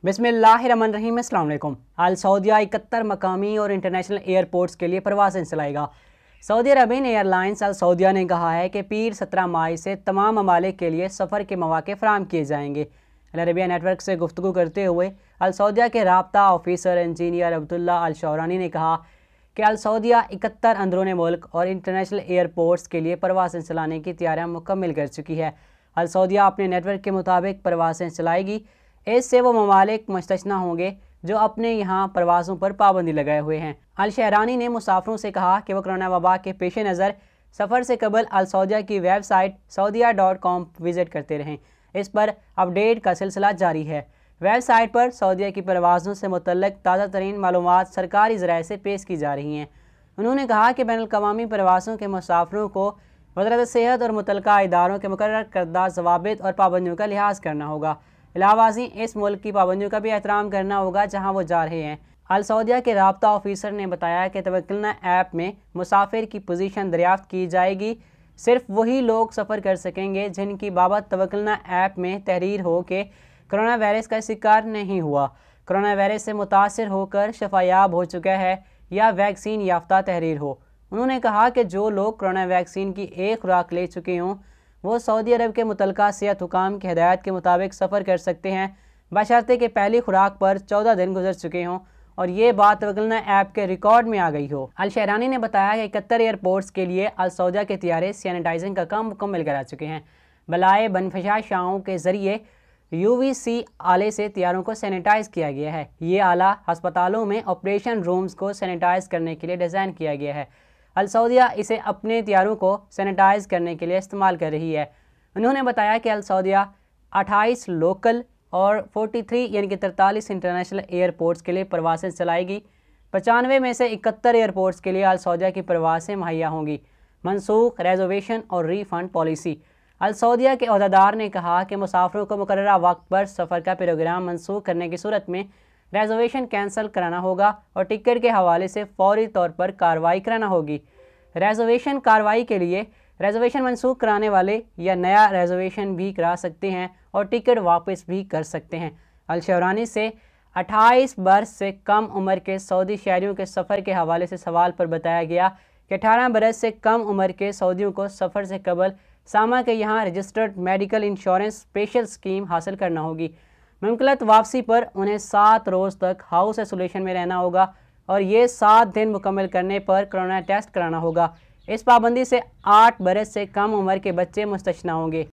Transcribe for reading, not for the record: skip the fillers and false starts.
बिस्मिल्लाहिर्रहमानिर्रहीम। अस्सलाम वालेकुम। अल सऊदिया 71 मकामी और इंटरनेशनल एयरपोर्ट्स के लिए परवाज़ें चलाएगा। सऊदी अरबियन एयरलाइंस अल सऊदिया ने कहा है कि पीर 17 मई से तमाम ममालिक के लिए सफ़र के मौके फ़राहम किए जाएंगे। अल अरबिया नेटवर्क से गुफ्तगू करते हुए अल सऊदिया के राब्ता ऑफिसर इंजीनियर अब्दुल्ला अल शौरानी ने कहा कि अल सऊदिया 71 अंदरूनी मुल्क और इंटरनेशनल एयरपोर्ट्स के लिए परवाज़ें चलाने की तैयारियाँ मुकम्मल कर चुकी है। अल सऊदिया अपने नेटवर्क के मुताबिक परवाज़ें चलाएगी। इससे वो ममालिक मुस्तस्ना होंगे जो अपने यहाँ परवाज़ों पर पाबंदी लगाए हुए हैं। अल शहरानी ने मुसाफिरों से कहा कि वह कोरोना वबा के पेश नज़र सफ़र से कबल अल सऊदिया की वेबसाइट saudia.com विज़िट करते रहें। इस पर अपडेट का सिलसिला जारी है। वेबसाइट पर सऊदिया की परवाज़ों से मुतल्लिक़ ताज़ा तरीन मालूमात सरकारी ज़राए से पेश की जा रही हैं। उन्होंने कहा कि बैनुल-अक़वामी परवाज़ों के मुसाफिरों को वज़ारत सेहत और मुतल्लिक़ा इदारों के मुकर्रर करदा ज़वाबित और पाबंदियों का लिहाज करना होगा। इलावाज़ी इस मुल्क की पाबंदियों का भी एहतराम करना होगा जहाँ वो जा रहे हैं। अल सऊदिया के राब्ता ऑफिसर ने बताया कि तवक्कुलना ऐप में मुसाफिर की पोजीशन दरियाफ्त की जाएगी। सिर्फ वही लोग सफ़र कर सकेंगे जिनकी बाबत तवक्कुलना ऐप में तहरीर हो कि कोरोना वायरस का शिकार नहीं हुआ, कोरोना वायरस से मुतासर होकर शफायाब हो चुका है या वैक्सीन याफ्ता तहरीर हो। उन्होंने कहा कि जो लोग कोरोना वैक्सीन की एक खुराक ले चुके हों वो सऊदी अरब के मुतल्लिक़ा सेहत हुकाम की हिदायत के मुताबिक सफ़र कर सकते हैं, बशर्ते कि पहली खुराक पर 14 दिन गुजर चुके हों और ये बात तवक्कुलना ऐप के रिकॉर्ड में आ गई हो। अल शहरानी ने बताया कि 71 एयरपोर्ट्स के लिए अल सऊदिया के तियारे सैनिटाइजिंग का काम मुकम्मल करा चुके हैं। बलाए बनफशाशाओं के ज़रिए UVC आले से तियारों को सैनिटाइज़ किया गया है। ये आला हस्पतालों में ऑपरेशन रूम्स को सैनिटाइज़ करने के लिए डिज़ाइन किया गया है। अल सऊदिया इसे अपने तियारों को सैनिटाइज़ करने के लिए इस्तेमाल कर रही है। उन्होंने बताया कि अल सऊदिया 28 लोकल और 43 यानी कि 43 इंटरनेशनल एयरपोर्ट्स के लिए परवाज़ें चलाएगी। 95 में से 71 एयरपोर्ट्स के लिए अल सऊदिया की परवाज़ें मुहैया होंगी। मनसूख रिजर्वेशन और रीफ़ंड पॉलिसी। अल सऊदिया के अहदेदार ने कहा कि मुसाफिरों को मुकर्ररा वक्त पर सफ़र का प्रोग्राम मनसूख करने की सूरत में रिजर्वेशन कैंसिल कराना होगा और टिकट के हवाले से फौरी तौर पर कार्रवाई कराना होगी। रिजर्वेशन कार्रवाई के लिए रिजर्वेशन मनसूख कराने वाले या नया रिजर्वेशन भी करा सकते हैं और टिकट वापस भी कर सकते हैं। अल शहरानी से 28 बरस से कम उम्र के सऊदी शहरियों के सफ़र के हवाले से सवाल पर बताया गया कि 18 बरस से कम उम्र के सऊदियों को सफ़र से कबल सामा के यहाँ registered medical insurance special scheme हासिल करना होगी। मुमकिनत वापसी पर उन्हें 7 रोज़ तक हाउस आइसोलेशन में रहना होगा और ये 7 दिन मुकम्मल करने पर कोरोना टेस्ट कराना होगा। इस पाबंदी से 8 बरस से कम उम्र के बच्चे मुस्तस्ना होंगे।